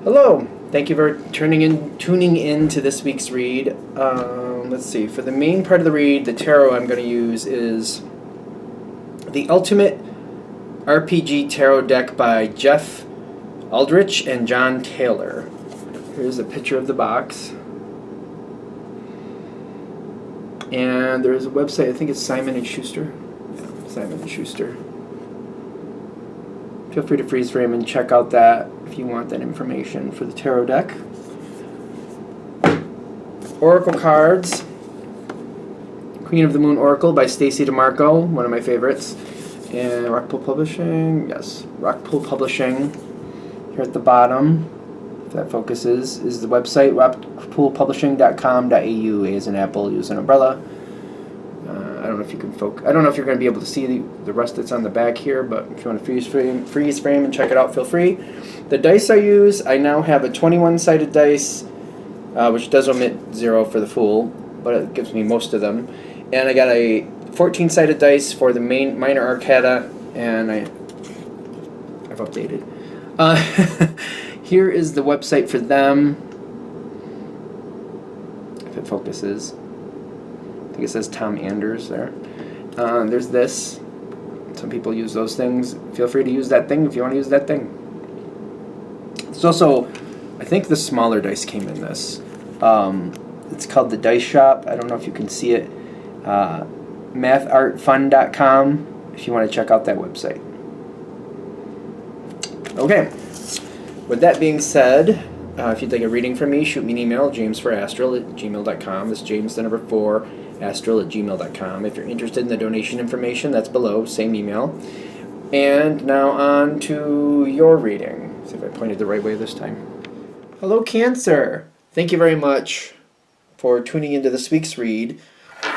Hello. Thank you for tuning in to this week's read. Let's see. For the main part of the read, the tarot I'm going to use is the Ultimate RPG Tarot Deck by Jeff Aldrich and John Taylor. Here's a picture of the box. And there's a website, I think it's Simon & Schuster. Yeah, Simon & Schuster. Feel free to freeze frame and check out that if you want that information for the tarot deck. Oracle cards. Queen of the Moon Oracle by Stacey DeMarco, one of my favorites. And Rockpool Publishing, yes, Rockpool Publishing. Here at the bottom, if that focuses, is the website, rockpoolpublishing.com.au. A as in apple, use an umbrella. I don't know if you can I don't know if you're going to be able to see the rest that's on the back here, but if you want to freeze frame and check it out, feel free. The dice I use, I now have a 21-sided dice, which does omit 0 for the Fool, but it gives me most of them. And I got a 14-sided dice for the minor arcana, and I've updated. Here is the website for them. If it focuses. I think it says Tom Anders there. There's this. Some people use those things. Feel free to use that thing if you want to use that thing. It's also, I think the smaller dice came in this. It's called the Dice Shop. I don't know if you can see it. mathartfun.com if you want to check out that website. Okay. With that being said, if you'd like a reading from me, shoot me an email, jamesforastral@gmail.com. It's James, the number 4, astral@gmail.com. If you're interested in the donation information, that's below, same email. And now on to your reading. See if I pointed the right way this time. Hello, Cancer. Thank you very much for tuning into this week's read.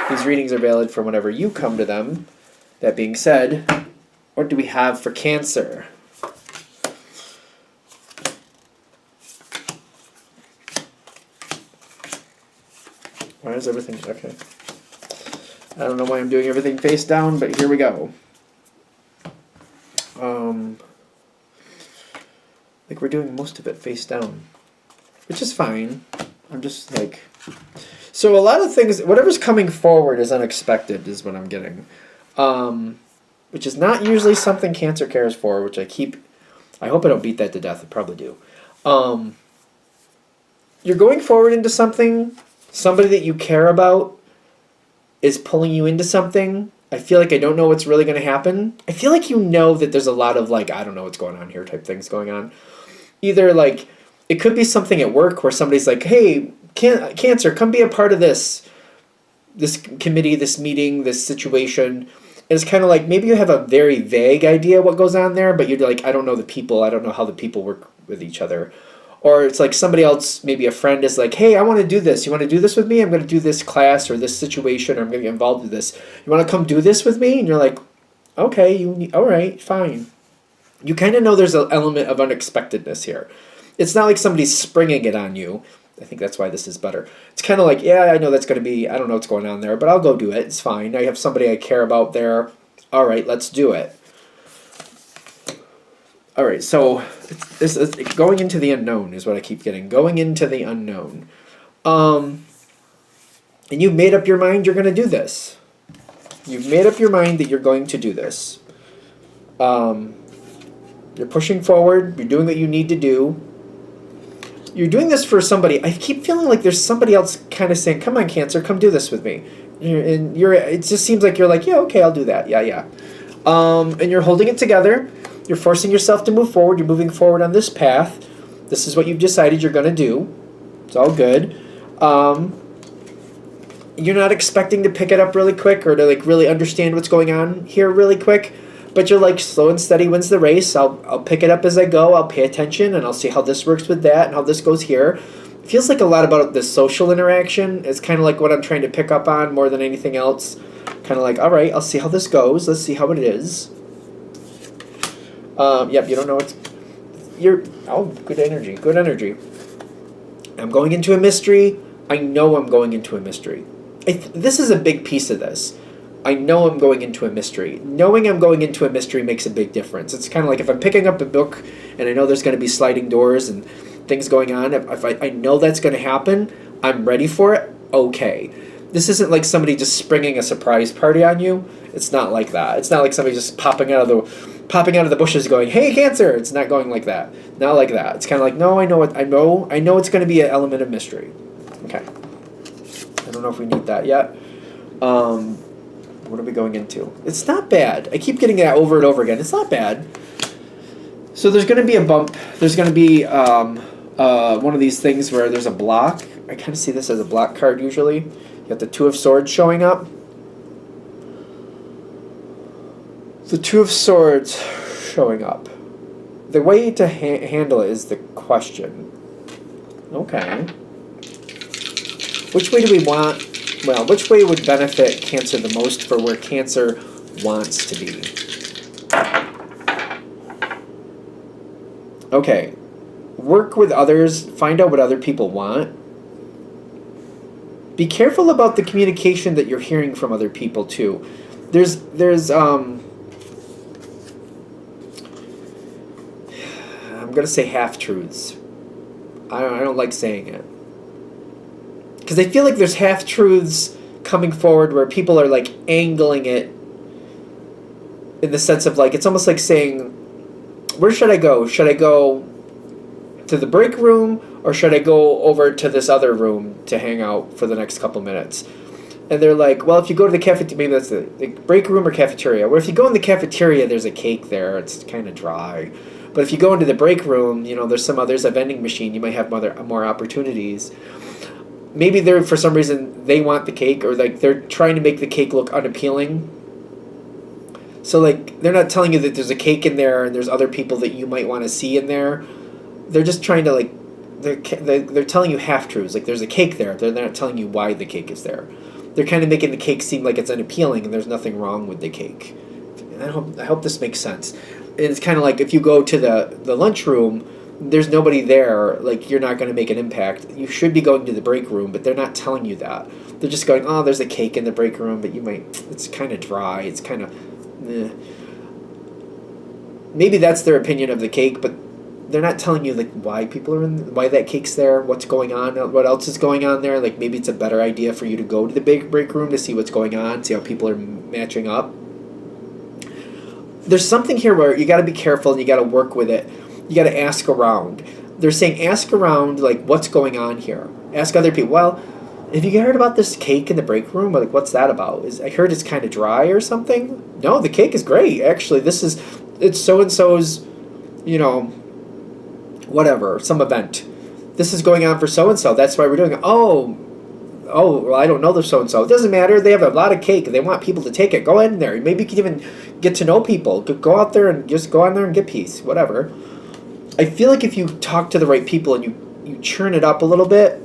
These readings are valid for whenever you come to them. That being said, what do we have for Cancer? Why is everything... Okay. I don't know why I'm doing everything face down, but here we go. Like we're doing most of it face down, which is fine. I'm just like... So a lot of things, whatever's coming forward is unexpected is what I'm getting. Which is not usually something Cancer cares for, which I hope I don't beat that to death. I probably do. You're going forward into something, somebody that you care about is pulling you into something. I feel like I don't know what's really going to happen. I feel like you know that there's a lot of like, I don't know what's going on here type things going on. Either like, it could be something at work where somebody's like, hey, Cancer, come be a part of this committee, this meeting, this situation. And it's kind of like, maybe you have a very vague idea what goes on there, but you're like, I don't know the people. I don't know how the people work with each other. Or it's like somebody else, maybe a friend is like, hey, I want to do this. You want to do this with me? I'm going to do this class or this situation, or I'm going to get involved with this. You want to come do this with me? And you're like, okay, all right, fine. You kind of know there's an element of unexpectedness here. It's not like somebody's springing it on you. I think that's why this is better. It's kind of like, yeah, I know that's going to be, I don't know what's going on there, but I'll go do it. It's fine. I have somebody I care about there. All right, let's do it. All right, so it's going into the unknown is what I keep getting. Going into the unknown. And you've made up your mind you're going to do this. You've made up your mind that you're going to do this. You're pushing forward. You're doing what you need to do. You're doing this for somebody. I keep feeling like there's somebody else kind of saying, come on, Cancer, come do this with me. It just seems like you're like, yeah, okay, I'll do that. Yeah. And you're holding it together. You're forcing yourself to move forward. You're moving forward on this path. This is what you've decided you're going to do. It's all good. You're not expecting to pick it up really quick or to like really understand what's going on here really quick. But you're like, slow and steady wins the race. I'll pick it up as I go. I'll pay attention and I'll see how this works with that and how this goes here. It feels like a lot about the social interaction. It's kind of like what I'm trying to pick up on more than anything else. Kind of like, all right, I'll see how this goes. Let's see how it is. Yep, you don't know good energy, good energy. I'm going into a mystery. I know I'm going into a mystery. This is a big piece of this. I know I'm going into a mystery. Knowing I'm going into a mystery makes a big difference. It's kind of like if I'm picking up a book and I know there's going to be sliding doors and things going on, if I know that's going to happen, I'm ready for it, okay. This isn't like somebody just springing a surprise party on you. It's not like that. It's not like somebody just popping out of the bushes going, "Hey, Cancer!" It's not going like that. Not like that. It's kind of like, no, I know it's going to be an element of mystery. Okay. I don't know if we need that yet. What are we going into? It's not bad. I keep getting that over and over again. It's not bad. So there's going to be a bump. There's going to be one of these things where there's a block. I kind of see this as a block card usually. You got the Two of Swords showing up. The Two of Swords showing up. The way to handle it is the question. Okay. Which way do we want? Well, which way would benefit Cancer the most for where Cancer wants to be? Okay. Work with others. Find out what other people want. Be careful about the communication that you're hearing from other people too. I'm gonna say half-truths. I don't like saying it. Because I feel like there's half-truths coming forward where people are like angling it in the sense of like, it's almost like saying, where should I go? Should I go to the break room or should I go over to this other room to hang out for the next couple minutes? And they're like, well, if you go to the cafeteria, maybe that's the break room or cafeteria. Or if you go in the cafeteria, there's a cake there. It's kind of dry. But if you go into the break room, there's a vending machine. You might have more opportunities. Maybe they're, for some reason, they want the cake, or like they're trying to make the cake look unappealing. So like they're not telling you that there's a cake in there and there's other people that you might want to see in there. They're just trying to like they're telling you half truths. Like there's a cake there. They're not telling you why the cake is there. They're kind of making the cake seem like it's unappealing and there's nothing wrong with the cake. I hope this makes sense. It's kind of like if you go to the lunchroom, there's nobody there, like you're not going to make an impact. You should be going to the break room, but they're not telling you that. They're just going, oh, there's a cake in the break room, but it's kind of dry. It's kind of, maybe that's their opinion of the cake, but they're not telling you like why why that cake's there, what's going on, what else is going on there. Like maybe it's a better idea for you to go to the big break room to see what's going on, see how people are matching up. There's something here where you got to be careful and you got to work with it. You got to ask around. They're saying ask around, like, what's going on here? Ask other people. Well, have you heard about this cake in the break room? Like, what's that about? I heard it's kind of dry or something. No, the cake is great. Actually, it's so-and-so's, whatever, some event. This is going on for so-and-so. That's why we're doing it. Oh, well, I don't know the so-and-so. It doesn't matter. They have a lot of cake. They want people to take it. Go in there. Maybe you can even get to know people. Go out there and just go on there and get peace. Whatever. I feel like if you talk to the right people and you churn it up a little bit,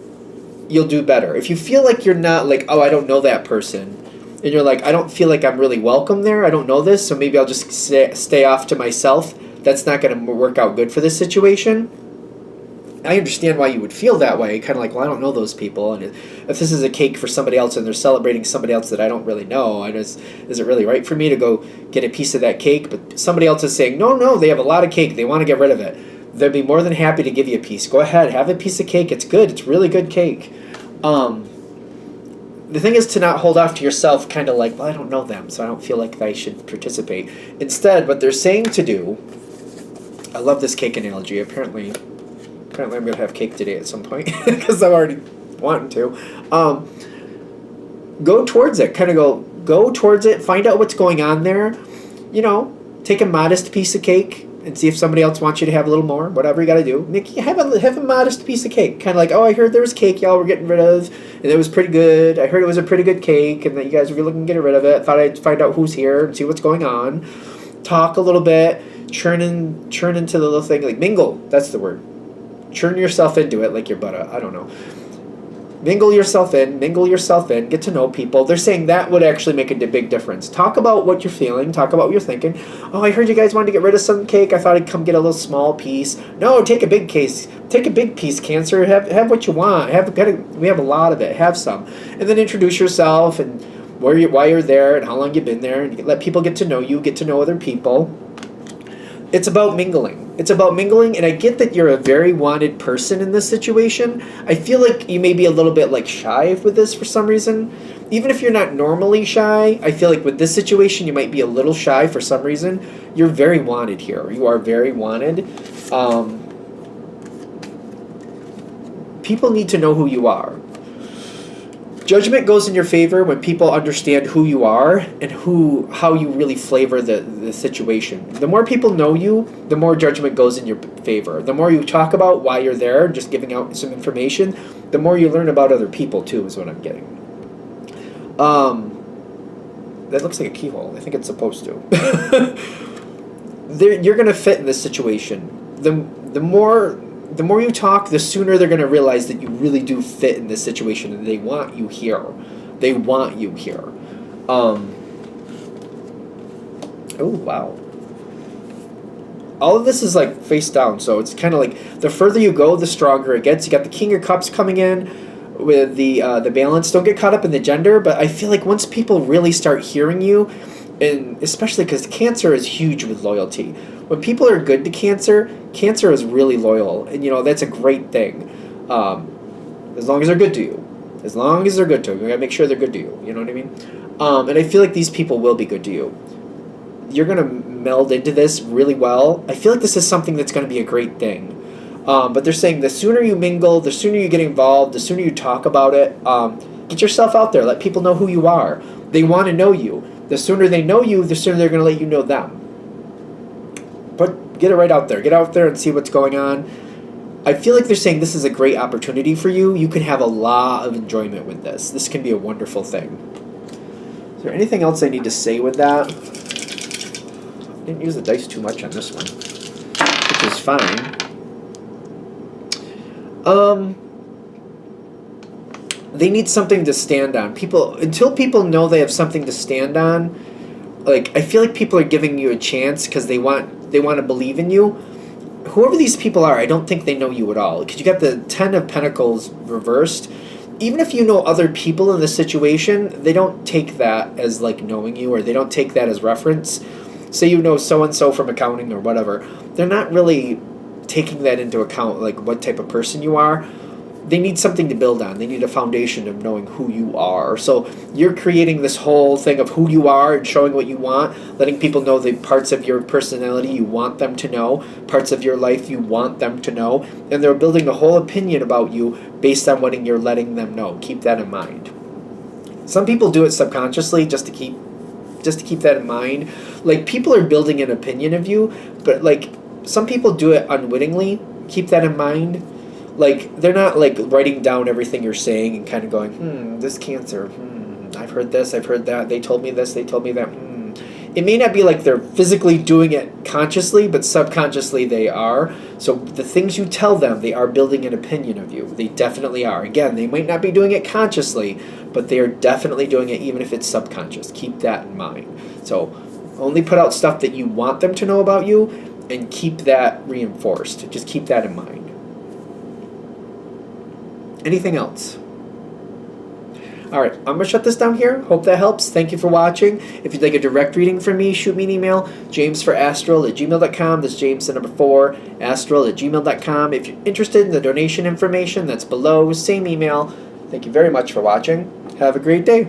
you'll do better. If you feel like you're not like, oh, I don't know that person, and you're like, I don't feel like I'm really welcome there, I don't know this, so maybe I'll just stay off to myself, that's not going to work out good for this situation. I understand why you would feel that way, kind of like, well, I don't know those people, and if this is a cake for somebody else and they're celebrating somebody else that I don't really know, is it really right for me to go get a piece of that cake? But somebody else is saying, no, they have a lot of cake, they want to get rid of it. They'd be more than happy to give you a piece. Go ahead, have a piece of cake. It's good. It's really good cake. The thing is to not hold off to yourself, kind of like, well, I don't know them, so I don't feel like I should participate. Instead, what they're saying to do, I love this cake analogy. Apparently I'm going to have cake today at some point because I'm already wanting to. Go towards it. Kind of go towards it. Find out what's going on there. Take a modest piece of cake. And see if somebody else wants you to have a little more, whatever you got to do. Nikki, have a modest piece of cake. Kind of like, oh, I heard there was cake y'all were getting rid of, and it was pretty good. I heard it was a pretty good cake, and that you guys were looking to get rid of it. Thought I'd find out who's here and see what's going on. Talk a little bit. Churn into the little thing. Like, mingle. That's the word. Churn yourself into it like your butter. I don't know. Mingle yourself in, get to know people. They're saying that would actually make a big difference. Talk about what you're feeling, talk about what you're thinking. Oh, I heard you guys wanted to get rid of some cake. I thought I'd come get a little small piece. No, take a big case. Take a big piece, Cancer. Have what you want. We have a lot of it. Have some. And then introduce yourself and why you're there and how long you've been there. And let people get to know you, get to know other people. It's about mingling. It's about mingling, and I get that you're a very wanted person in this situation. I feel like you may be a little bit like shy with this for some reason. Even if you're not normally shy, I feel like with this situation you might be a little shy for some reason. You're very wanted here. You are very wanted. People need to know who you are. Judgment goes in your favor when people understand who you are and how you really flavor the situation. The more people know you, the more judgment goes in your favor. The more you talk about why you're there, just giving out some information, the more you learn about other people too, is what I'm getting. That looks like a keyhole. I think it's supposed to. You're gonna fit in this situation. The more you talk, the sooner they're going to realize that you really do fit in this situation and they want you here. They want you here. Oh, wow. All of this is like face down, so it's kind of like the further you go, the stronger it gets. You got the King of Cups coming in with the balance. Don't get caught up in the gender, but I feel like once people really start hearing you, and especially because Cancer is huge with loyalty. When people are good to Cancer, Cancer is really loyal, and that's a great thing. As long as they're good to you. As long as they're good to you. You gotta make sure they're good to you. You know what I mean? And I feel like these people will be good to you. You're gonna meld into this really well. I feel like this is something that's gonna be a great thing. But they're saying the sooner you mingle, the sooner you get involved, the sooner you talk about it, get yourself out there. Let people know who you are. They want to know you. The sooner they know you, the sooner they're going to let you know them. But get it right out there. Get out there and see what's going on. I feel like they're saying this is a great opportunity for you. You can have a lot of enjoyment with this. This can be a wonderful thing. Is there anything else I need to say with that? I didn't use the dice too much on this one, which is fine. They need something to stand on. Until people know they have something to stand on, like I feel like people are giving you a chance because they want to believe in you. Whoever these people are, I don't think they know you at all. Because you got the 10 of Pentacles reversed. Even if you know other people in the situation, they don't take that as like knowing you, or they don't take that as reference. Say you know so-and-so from accounting or whatever. They're not really taking that into account, like what type of person you are. They need something to build on. They need a foundation of knowing who you are. So you're creating this whole thing of who you are and showing what you want, letting people know the parts of your personality you want them to know, parts of your life you want them to know, and they're building a whole opinion about you based on what you're letting them know. Keep that in mind. Some people do it subconsciously just to keep that in mind. Like people are building an opinion of you, but like some people do it unwittingly. Keep that in mind. Like, they're not, like, writing down everything you're saying and kind of going, this Cancer, I've heard this, I've heard that, they told me this, they told me that, It may not be like they're physically doing it consciously, but subconsciously they are. So the things you tell them, they are building an opinion of you. They definitely are. Again, they might not be doing it consciously, but they are definitely doing it even if it's subconscious. Keep that in mind. So only put out stuff that you want them to know about you, and keep that reinforced. Just keep that in mind. Anything else? All right, I'm going to shut this down here. Hope that helps. Thank you for watching. If you'd like a direct reading from me, shoot me an email, jamesforastral@gmail.com. That's James, the number 4, astral@gmail.com. If you're interested in the donation information, that's below. Same email. Thank you very much for watching. Have a great day.